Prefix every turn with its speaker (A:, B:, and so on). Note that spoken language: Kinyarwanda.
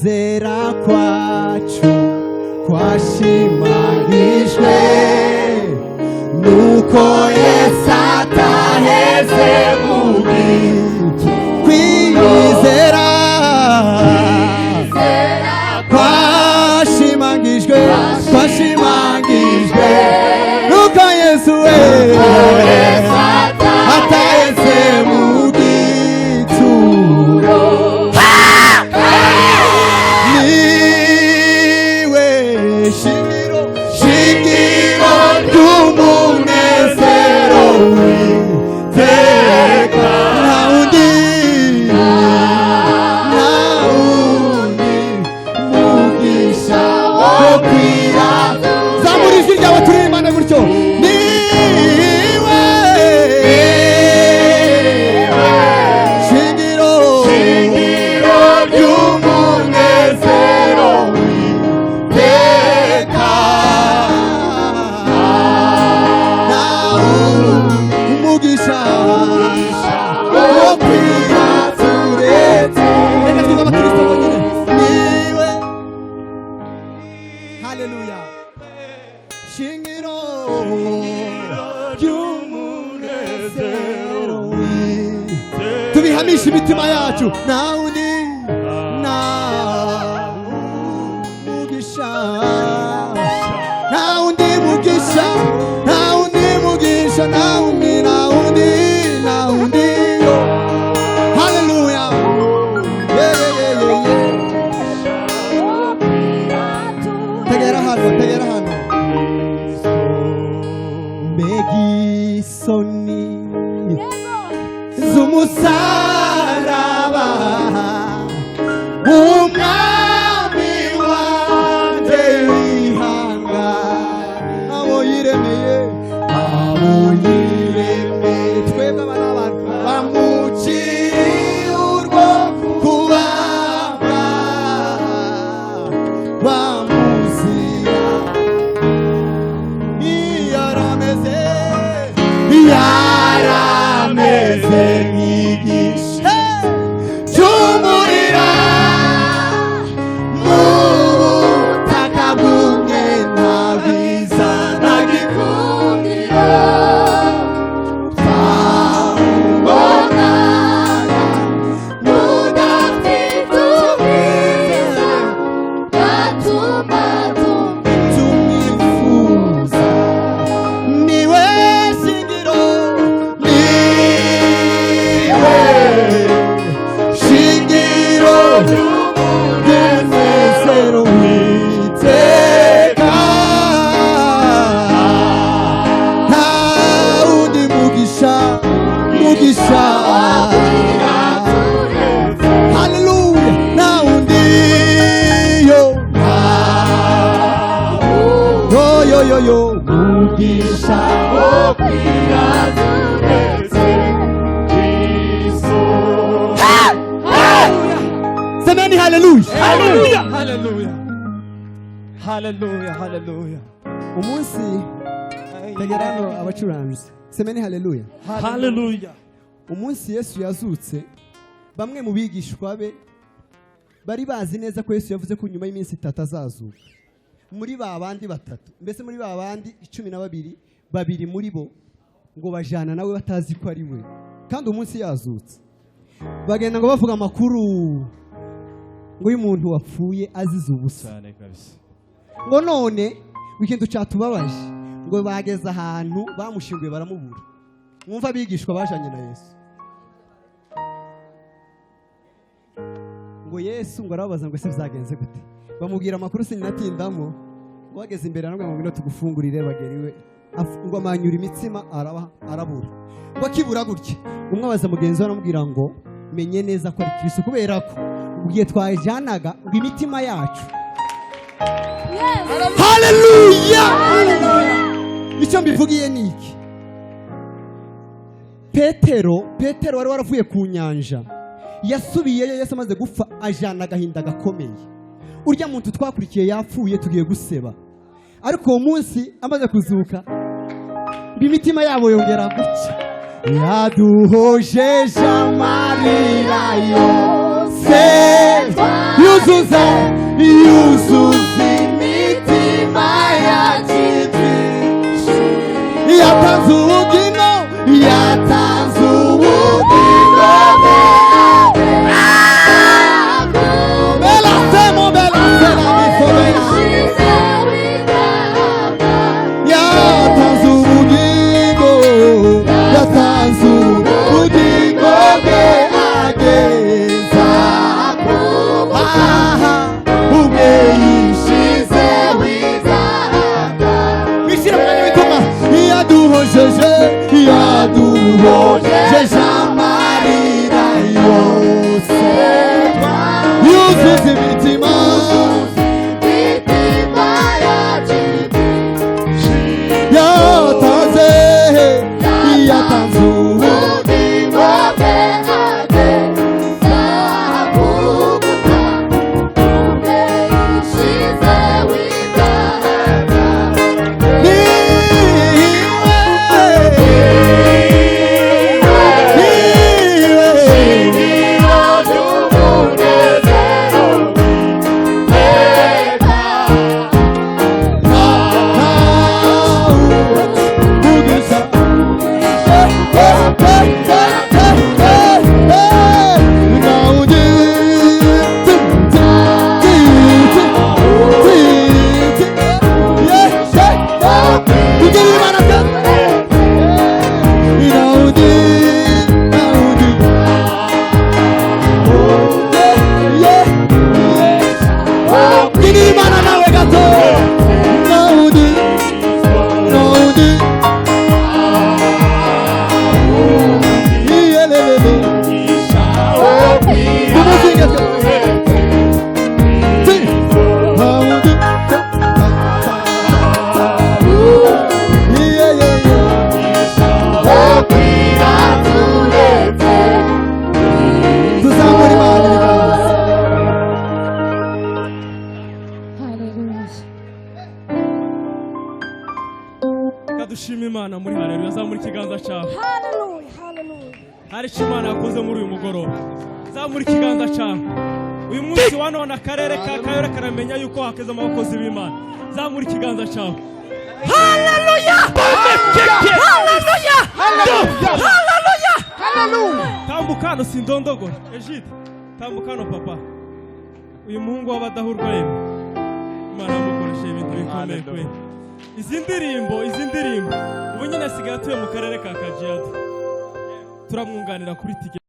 A: kwizera kwacu kwashimagijwe nuko Yesu ataheze mu bintu. Kwizera kwashimagijwe nuko Yesu ataheze mu gituro. Niwe shingiro ry'umunezero w'iteka. Nta wundi mugisha wo kwira. Zamura ijwi ryawe turirimbane gutyo. Niwe shingiro ry'umunezero w'iteka. Nta umugisha wo kwira turetse. Reka twiga abakristo bonyine. Niwe. Haleluya. Shingiro ry'umunezero w'iteka. Tubihamisha imitima yacu. Nta wundi mugisha, nta wundi mugisha, nta wundi mugisha, nta wundi yo. Haleluya. Tegera hano. Megisoni z'umusaraba umwami wanjye wihanga. Abo yiremeye twebwe abana b'abantu bamuciye urwo kubamba bamuzira. yarameze nk'igishe cy'umuriro mu butaka bwumye, nta bwiza nta gikundiro twawubonaga n'udafite ubwiza bwatuma tumwifuza. Niwe shingiro ry'umunezero w'iteka. Nta wundi mugisha. Haleluya. Nta wundi yo mugisha wo kwira turetse Kristo. Semeni haleluya. Umunsi tegerano abacuranzi. Semeni haleluya. Umunsi Yesu yazutse, bamwe mu bigishwa be bari bazi neza ko Yesu yavuze ko nyuma y'iminsi 3 azazuka. Muri ba bandi batatu, mbese muri ba bandi 12, babiri muri bo ngo bajana nawe batazi ko ari we, kandi umunsi yazutse bagenda ngo bavuga amakuru ngo uyu muntu wapfuye azize ubusa. Ngo none ikintu cyatubabaje ngo bageze ahantu bamushinguye baramubura. Mwumva abigishwa bajanye na Yesu, ngo Yesu ngo arababaza ngo se bizagenze gute. Bamubwira amakuru sinatindamo. Wageze imbere namwe ngo tugufungurire bageriwe, ngo amanyura imitsima arabura. Ngo akibura gutya umwe abaza mugenzi we aramubwira ngo menye neza ko ari Kristo, kubera ko ugiye twajanaga ngo imitima yacu. Haleluya. Icyo mbivugiye niki? Petero wari waravuye ku nyanja, yasubiyeyo Yesu amaze gupfa, ajana agahinda gakomeye. Urya muntu twakurikiye yapfuye, tugiye guseba, ariko uwo munsi amaze kuzuka imitima yabo yongera guca. Yaduhojeje amarira yose yose yuzuza imitima yacu yatanze ubugingo yatanze ubugingo belasemo belasela bifobera yatanze ubugingo yatanze ubugingo bwe ageza ubwe yishize wizaga bishyira mu mwanya w'ituma yaduhojeje amarira yose yuzuza imitima yatanze ubugingo bwe ageza kuguta ubwe yishize wizaga
B: dushima Imana muri haleluya zamura ikiganza cyawe.
C: Haleluya, haleluya.
B: Hari icyo Imana yakoze muri uyu mugoroba. Zamura ikiganza cyawe. Uyu munsi wa none akarere ka Kayore karamenya yuko hakeze abakozi b'Imana. Zamura ikiganza cyawe.
C: Haleluya! Haleluya! Haleluya! Haleluya!
B: Tambukano sindondogora. Ejide, tambukano papa. Uyu muhungu w'abadahurwa yemwe. Imana yamukoresheje ibintu bikomeye kwe. Izi ndirimbo ubu nyine asigaye atuye mu karere ka Kajiado. Turamwunganira kuri tige